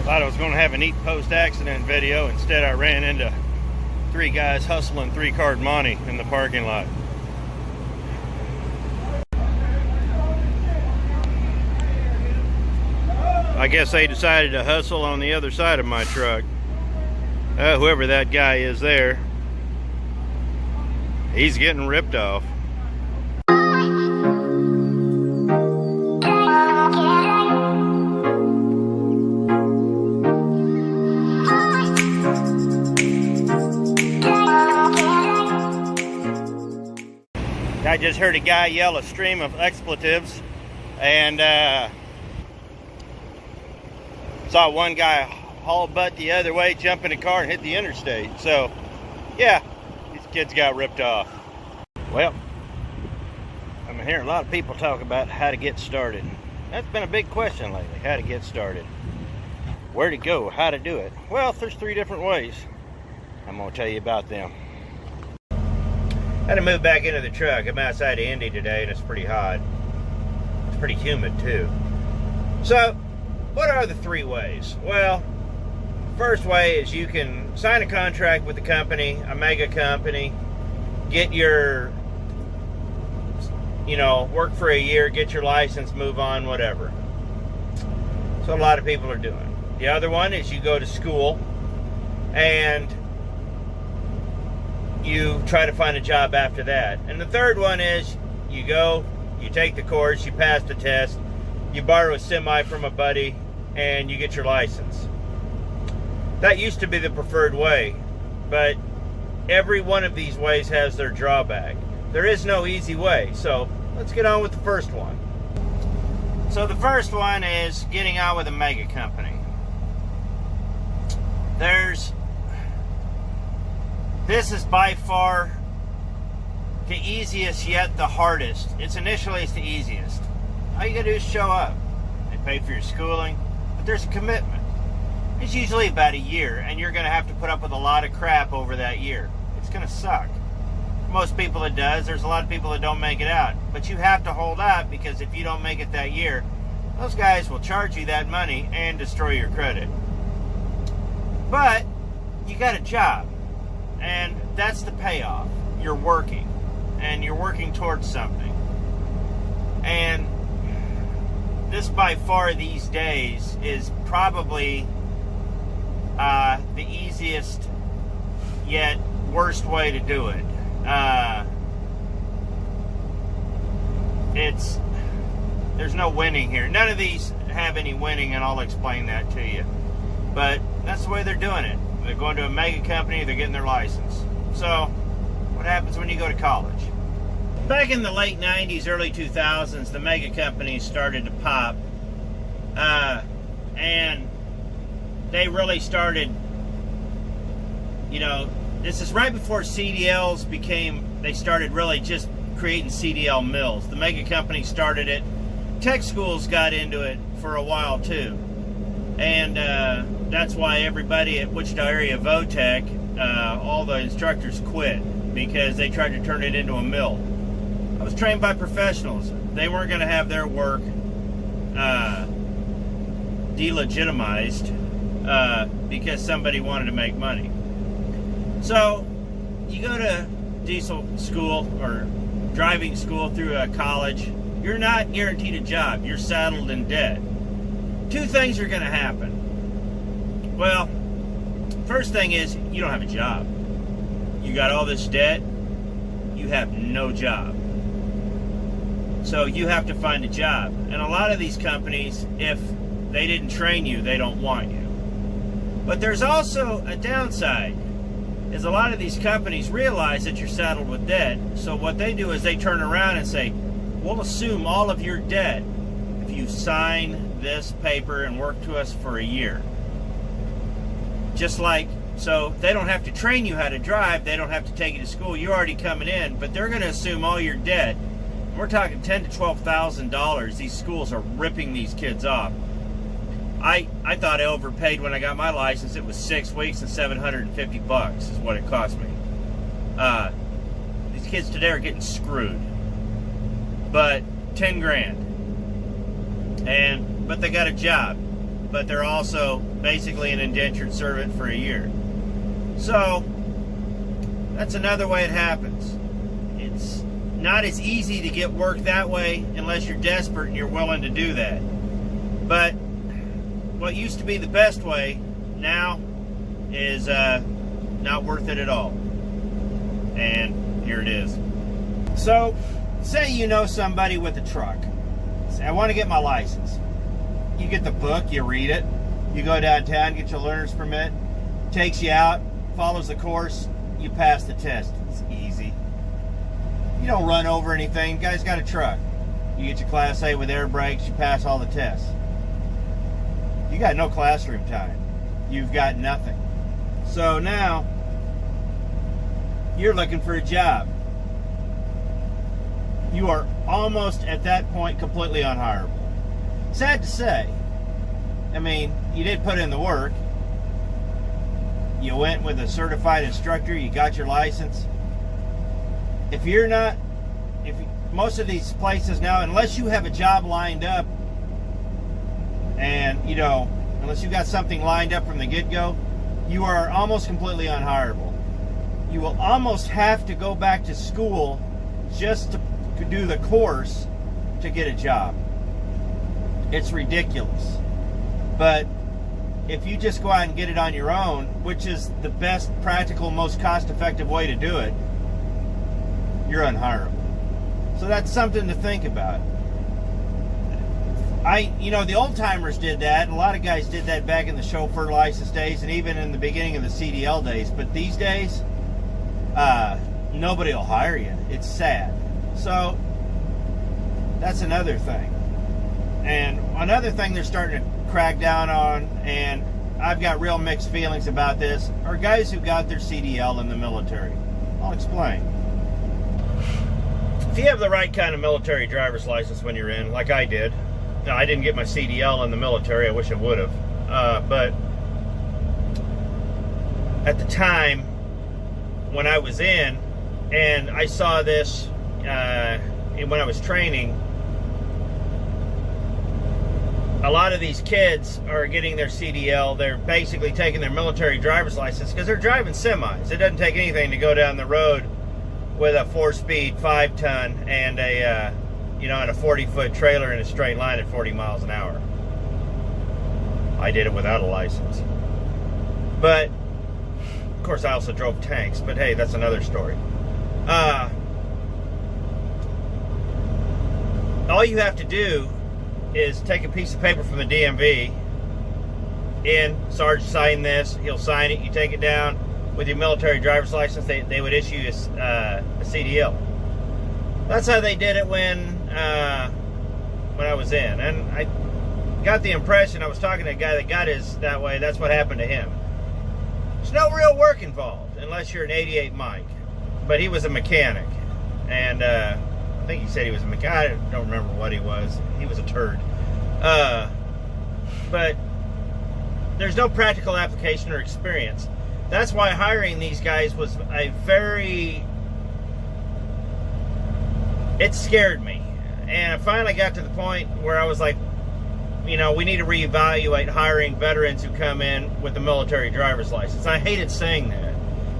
Thought I was going to have a neat post-accident video. Instead, I ran into 3 guys hustling 3-card money in the parking lot. I guess they decided to hustle on the other side of my truck. Whoever that guy is there, he's getting ripped off. I just heard a guy yell a stream of expletives, and saw one guy haul butt the other way, jump in a car and hit the interstate. So yeah, these kids got ripped off. Well, I'm hearing a lot of people talk about how to get started. That's been a big question lately, how to get started. Where to go, how to do it. Well, there's 3 different ways. I'm gonna tell you about them. I had to move back into the truck. I'm outside of Indy today and it's pretty hot. It's pretty humid too. So, what are the 3 ways? Well, first way is you can sign a contract with the company, a mega company, get your, work for a year, get your license, move on, whatever. So a lot of people are doing. The other one is you go to school and you try to find a job after that. And the third one is you go, you take the course, you pass the test, you borrow a semi from a buddy, and you get your license. That used to be the preferred way, but every one of these ways has their drawback. There is no easy way, so let's get on with the first one. So the first one is getting on with a mega company. This is by far the easiest yet the hardest. It's the easiest. All you gotta do is show up. They pay for your schooling, but there's a commitment. It's usually about a year, and you're gonna have to put up with a lot of crap over that year. It's gonna suck. For most people it does. There's a lot of people that don't make it out. But you have to hold out, because if you don't make it that year, those guys will charge you that money and destroy your credit. But you got a job. And that's the payoff. You're working. And you're working towards something. And this by far these days is probably the easiest yet worst way to do it. There's no winning here. None of these have any winning, and I'll explain that to you. But that's the way they're doing it. They're going to a mega company, they're getting their license. So, what happens when you go to college? Back in the late 90s, early 2000s, the mega companies started to pop. And they really started, this is right before CDLs they started really just creating CDL mills. The mega companies started it. Tech schools got into it for a while too. And that's why everybody at Wichita area Votech, all the instructors quit, because they tried to turn it into a mill. I was trained by professionals. They weren't going to have their work delegitimized because somebody wanted to make money. So you go to diesel school or driving school through a college, you're not guaranteed a job. You're saddled in debt. 2 things are going to happen. Well, first thing is you don't have a job. You got all this debt. You have no job. So you have to find a job. And a lot of these companies, if they didn't train you, they don't want you. But there's also a downside, is a lot of these companies realize that you're saddled with debt. So what they do is they turn around and say, we'll assume all of your debt if you sign this paper and work to us for a year. So they don't have to train you how to drive, they don't have to take you to school, you're already coming in, but they're going to assume all your debt. We're talking $10,000 to $12,000. These schools are ripping these kids off. I thought I overpaid when I got my license. It was 6 weeks and $750 is what it cost me. These kids today are getting screwed. But 10 grand. But they got a job. but they're also basically an indentured servant for a year. So that's another way it happens. It's not as easy to get work that way unless you're desperate and you're willing to do that. But what used to be the best way now is not worth it at all. And here it is. So, say you know somebody with a truck. Say, I want to get my license. You get the book, you read it. You go downtown, get your learner's permit. Takes you out, follows the course, you pass the test. It's easy. You don't run over anything. Guy's got a truck. You get your Class A with air brakes, you pass all the tests. You got no classroom time. You've got nothing. So now, you're looking for a job. You are almost at that point completely unhireable. Sad to say. I mean, you did put in the work. You went with a certified instructor, you got your license. If you're not, most of these places now, unless you have a job lined up, and unless you got something lined up from the get-go, you are almost completely unhireable. You will almost have to go back to school just to do the course to get a job. It's ridiculous. But if you just go out and get it on your own, which is the best, practical, most cost-effective way to do it, you're unhireable. So that's something to think about. The old-timers did that. A lot of guys did that back in the chauffeur license days and even in the beginning of the CDL days. But these days, nobody will hire you. It's sad. So that's another thing. And another thing they're starting to crack down on, and I've got real mixed feelings about this, are guys who got their CDL in the military. I'll explain. If you have the right kind of military driver's license when you're in, like I did. Now, I didn't get my CDL in the military. I wish I would have. But at the time when I was in, and I saw this when I was training, a lot of these kids are getting their CDL. They're basically taking their military driver's license because they're driving semis. It doesn't take anything to go down the road with a 4-speed 5-ton and a and a 40-foot trailer in a straight line at 40 miles an hour. I did it without a license. But of course I also drove tanks, but hey, that's another story. All you have to do is take a piece of paper from the DMV, Sarge, sign this, he'll sign it, you take it down with your military driver's license, they would issue you a CDL. That's how they did it when I was in. And I got the impression, I was talking to a guy that got his that way, that's what happened to him. There's no real work involved, unless you're an 88 Mike. But he was a mechanic. And I think he said he was a mechanic. I don't remember what he was. He was a turd. But there's no practical application or experience. That's why hiring these guys was it scared me. And I finally got to the point where I was like, we need to reevaluate hiring veterans who come in with a military driver's license. I hated saying that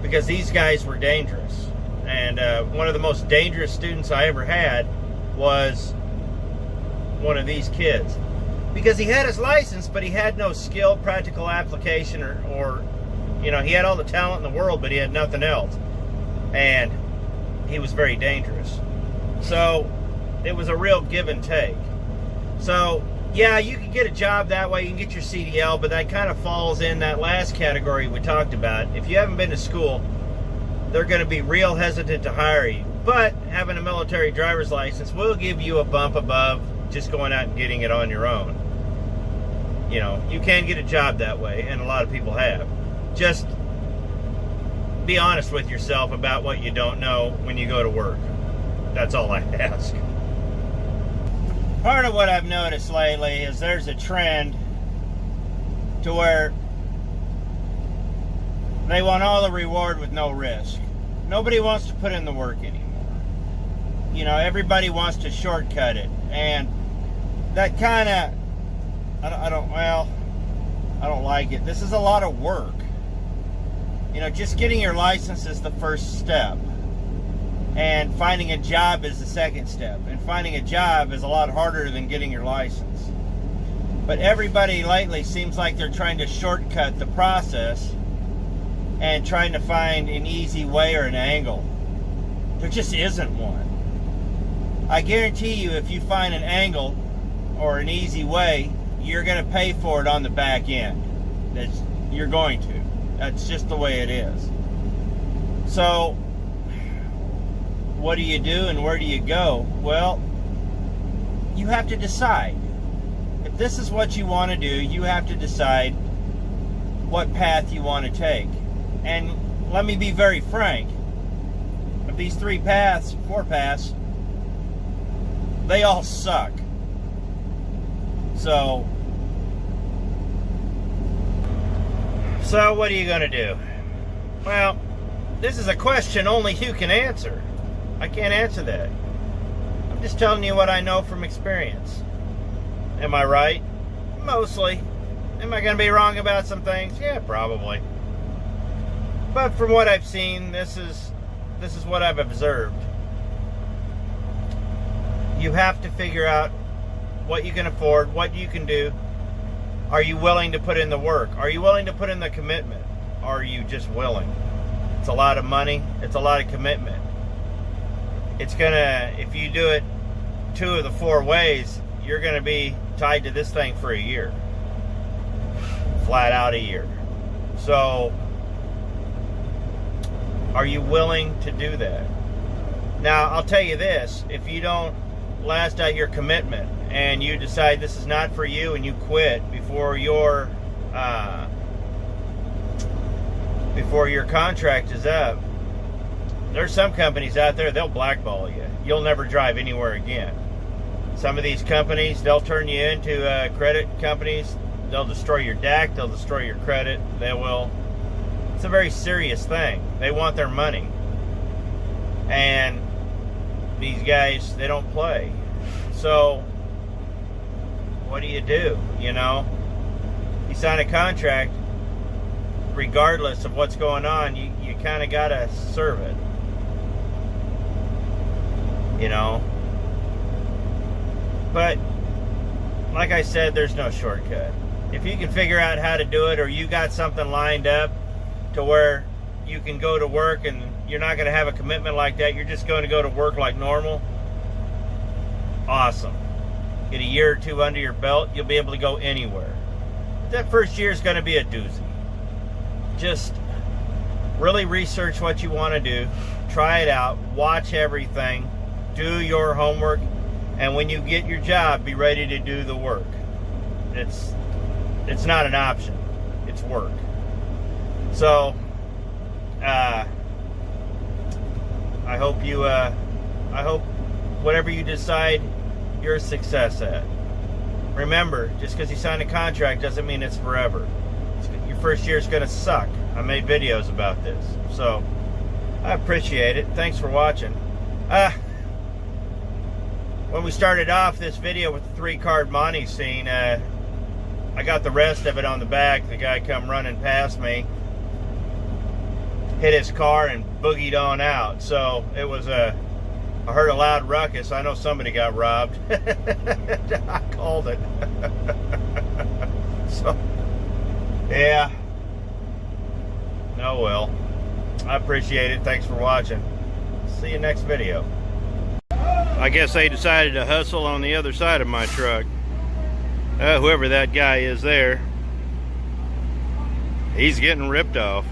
because these guys were dangerous. And one of the most dangerous students I ever had was one of these kids. Because he had his license, but he had no skill, practical application, or he had all the talent in the world, but he had nothing else. And he was very dangerous. So it was a real give and take. So yeah, you can get a job that way, you can get your CDL, but that kind of falls in that last category we talked about. If you haven't been to school, they're going to be real hesitant to hire you. But having a military driver's license will give you a bump above just going out and getting it on your own. You can get a job that way, and a lot of people have. Just be honest with yourself about what you don't know when you go to work. That's all I ask. Part of what I've noticed lately is there's a trend to where they want all the reward with no risk. Nobody wants to put in the work anymore. Everybody wants to shortcut it. And that kind of, I don't like it. This is a lot of work. You know, just getting your license is the first step. And finding a job is the second step. And finding a job is a lot harder than getting your license. But everybody lately seems like they're trying to shortcut the process and trying to find an easy way or an angle. There just isn't one. I guarantee you, if you find an angle or an easy way, you're going to pay for it on the back end. You're going to. That's just the way it is. So, what do you do and where do you go? Well, you have to decide. If this is what you want to do, you have to decide what path you want to take. And let me be very frank. Of these 4 paths, they all suck. So what are you going to do? Well, this is a question only you can answer. I can't answer that. I'm just telling you what I know from experience. Am I right? Mostly. Am I going to be wrong about some things? Yeah, probably. But from what I've seen, this is what I've observed. You have to figure out what you can afford, what you can do. Are you willing to put in the work? Are you willing to put in the commitment? Are you just willing? It's a lot of money. It's a lot of commitment. It's gonna, if you do it 2 of the 4 ways, you're gonna be tied to this thing for a year. Flat out a year. So, are you willing to do that? Now, I'll tell you this, if you don't last out your commitment and you decide this is not for you and you quit before your contract is up, there's some companies out there, they'll blackball you. You'll never drive anywhere again. Some of these companies, they'll turn you into credit companies. They'll destroy your DAC, they'll destroy your credit. They will. It's a very serious thing. They want their money. And these guys, they don't play. So, what do? You know? You sign a contract, regardless of what's going on, you kind of got to serve it. You know? But, like I said, there's no shortcut. If you can figure out how to do it, or you got something lined up to where you can go to work and you're not going to have a commitment like that, you're just going to go to work like normal, awesome. Get a year or 2 under your belt, you'll be able to go anywhere. But that first year is going to be a doozy. Just really research what you want to do, try it out, watch everything, do your homework, and when you get your job, be ready to do the work. It's not an option, it's work. So, I hope whatever you decide, you're a success at. Remember, just because you sign a contract doesn't mean it's forever. Your first year is going to suck. I made videos about this. So, I appreciate it. Thanks for watching. When we started off this video with the 3-card Monte scene, I got the rest of it on the back. The guy come running past me, hit his car and boogied on out. So it was I heard a loud ruckus. I know somebody got robbed. I called it. So, yeah. Oh well. I appreciate it. Thanks for watching. See you next video. I guess they decided to hustle on the other side of my truck. Whoever that guy is there, he's getting ripped off.